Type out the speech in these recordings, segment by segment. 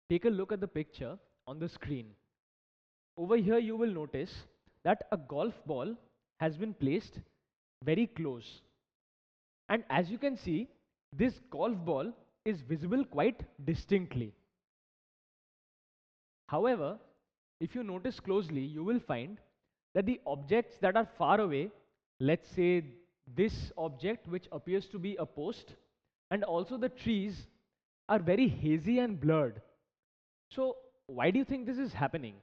Take a look at the picture on the screen. Over here you will notice that a golf ball has been placed very close. And as you can see, this golf ball is visible quite distinctly. However, if you notice closely, you will find that the objects that are far away, let's say this object which appears to be a post, and also the trees are very hazy and blurred. So why do you think this is happening?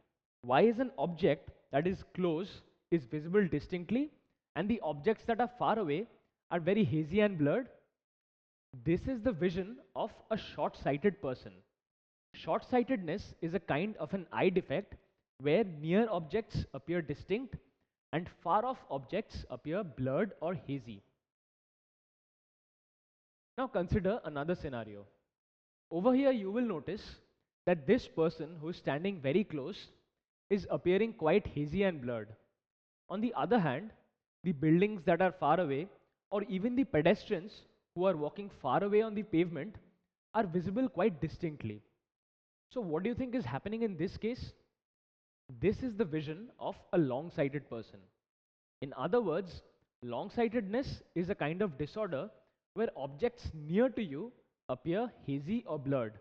Why is an object that is close is visible distinctly and the objects that are far away are very hazy and blurred? This is the vision of a short-sighted person. Short-sightedness is a kind of an eye defect where near objects appear distinct and far off objects appear blurred or hazy. Now consider another scenario. Over here you will notice that this person who is standing very close is appearing quite hazy and blurred. On the other hand, the buildings that are far away or even the pedestrians who are walking far away on the pavement are visible quite distinctly. So what do you think is happening in this case? This is the vision of a long-sighted person. In other words, long-sightedness is a kind of disorder where objects near to you appear hazy or blurred,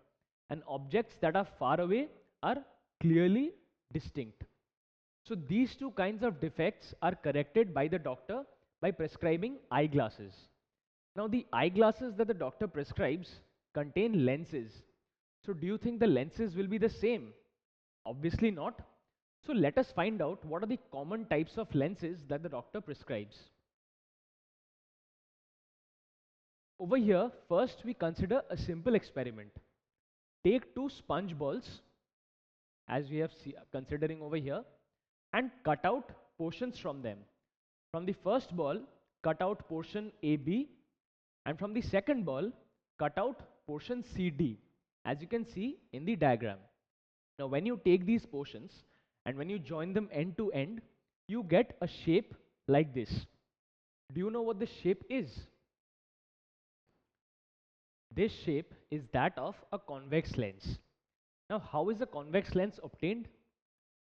and objects that are far away are clearly distinct. So these two kinds of defects are corrected by the doctor by prescribing eyeglasses. Now the eyeglasses that the doctor prescribes contain lenses. So do you think the lenses will be the same? Obviously not. So let us find out what are the common types of lenses that the doctor prescribes. Over here, first we consider a simple experiment. Take two sponge balls, as we have considering over here, and cut out portions from them. From the first ball, cut out portion AB, and from the second ball, cut out portion CD, as you can see in the diagram. Now when you take these portions and when you join them end to end, you get a shape like this. Do you know what this shape is? This shape is that of a convex lens. Now how is a convex lens obtained?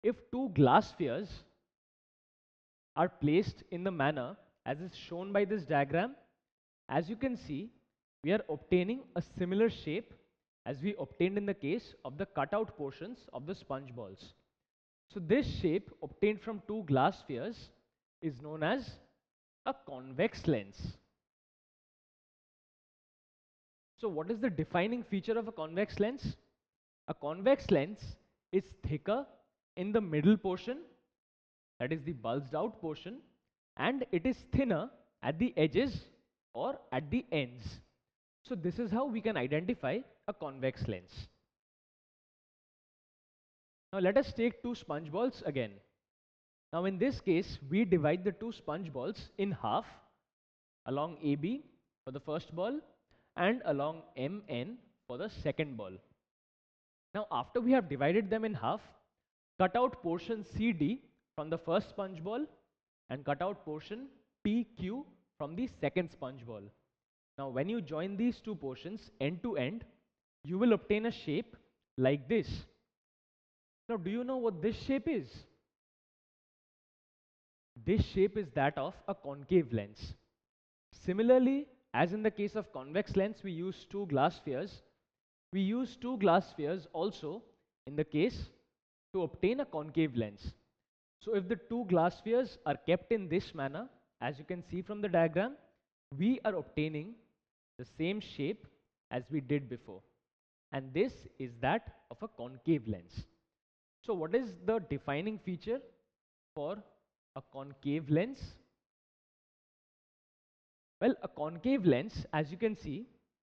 If two glass spheres are placed in the manner as is shown by this diagram, as you can see, we are obtaining a similar shape as we obtained in the case of the cutout portions of the sponge balls. So this shape obtained from two glass spheres is known as a convex lens. So what is the defining feature of a convex lens? A convex lens is thicker in the middle portion, that is the bulged out portion, and it is thinner at the edges or at the ends. So this is how we can identify a convex lens. Now let us take two sponge balls again. Now in this case, we divide the two sponge balls in half along AB for the first ball and along MN for the second ball. Now after we have divided them in half, cut out portion CD from the first sponge ball and cut out portion PQ from the second sponge ball. Now when you join these two portions end to end, you will obtain a shape like this. Now do you know what this shape is? This shape is that of a concave lens. Similarly, as in the case of convex lens, we use two glass spheres. We use two glass spheres also in the case to obtain a concave lens. So if the two glass spheres are kept in this manner, as you can see from the diagram, we are obtaining the same shape as we did before. And this is that of a concave lens. So what is the defining feature for a concave lens? Well, a concave lens, as you can see,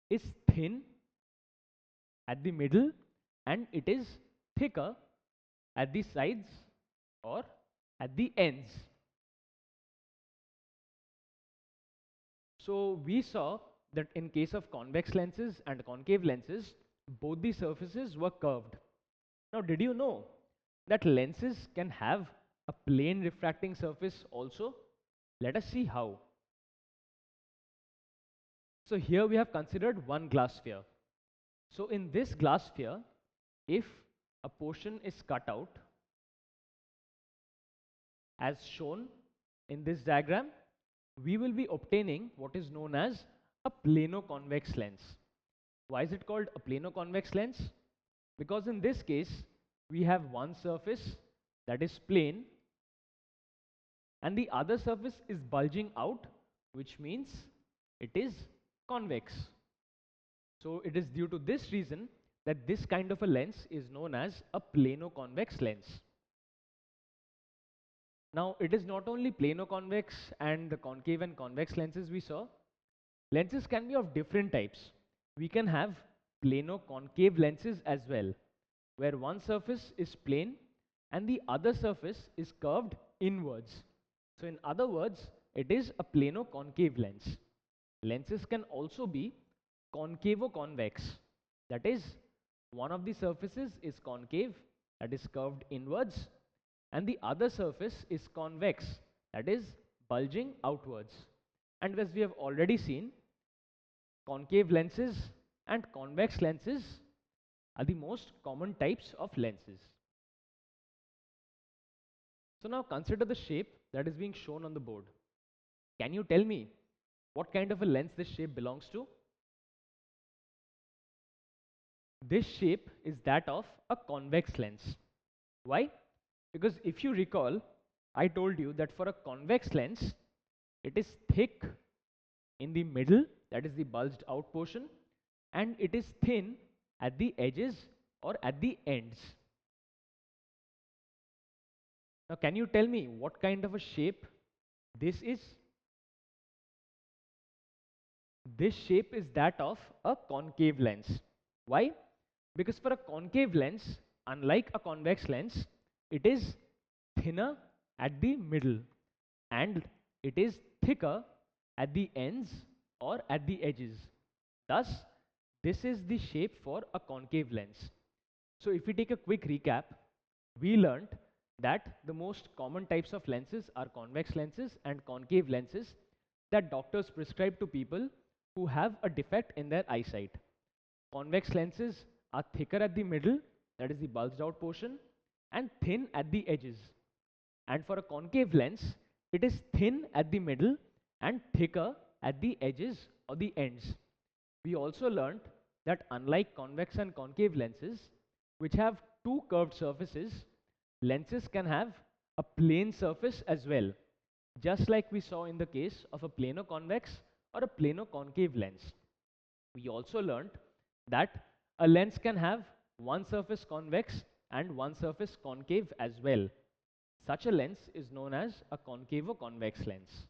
is thin at the middle and it is thicker at the sides or at the ends. So we saw that in case of convex lenses and concave lenses, both the surfaces were curved. Now did you know that lenses can have a plane refracting surface also? Let us see how. So here we have considered one glass sphere. So in this glass sphere, if a portion is cut out as shown in this diagram, we will be obtaining what is known as a plano-convex lens. Why is it called a plano-convex lens? Because in this case, we have one surface that is plane and the other surface is bulging out, which means it is convex. So it is due to this reason that this kind of a lens is known as a plano-convex lens. Now it is not only plano-convex and the concave and convex lenses we saw. Lenses can be of different types. We can have plano-concave lenses as well, where one surface is plane and the other surface is curved inwards. So in other words, it is a plano-concave lens. Lenses can also be concavo-convex. That is, one of the surfaces is concave, that is curved inwards, and the other surface is convex, that is bulging outwards. And as we have already seen, concave lenses and convex lenses are the most common types of lenses. So now consider the shape that is being shown on the board. Can you tell me what kind of a lens this shape belongs to? This shape is that of a convex lens. Why? Because if you recall, I told you that for a convex lens, it is thick in the middle, that is the bulged out portion, and it is thin at the edges or at the ends. Now, can you tell me what kind of a shape this is? This shape is that of a concave lens. Why? Because for a concave lens, unlike a convex lens, it is thinner at the middle and it is thicker at the ends or at the edges. Thus, this is the shape for a concave lens. So if we take a quick recap, we learnt that the most common types of lenses are convex lenses and concave lenses that doctors prescribe to people who have a defect in their eyesight. Convex lenses are thicker at the middle, that is the bulged out portion, and thin at the edges. And for a concave lens, it is thin at the middle and thicker at the edges or the ends. We also learnt that unlike convex and concave lenses, which have two curved surfaces, lenses can have a plane surface as well, just like we saw in the case of a plano-convex or a plano-concave lens. We also learnt that a lens can have one surface convex and one surface concave as well. Such a lens is known as a concavo-convex lens.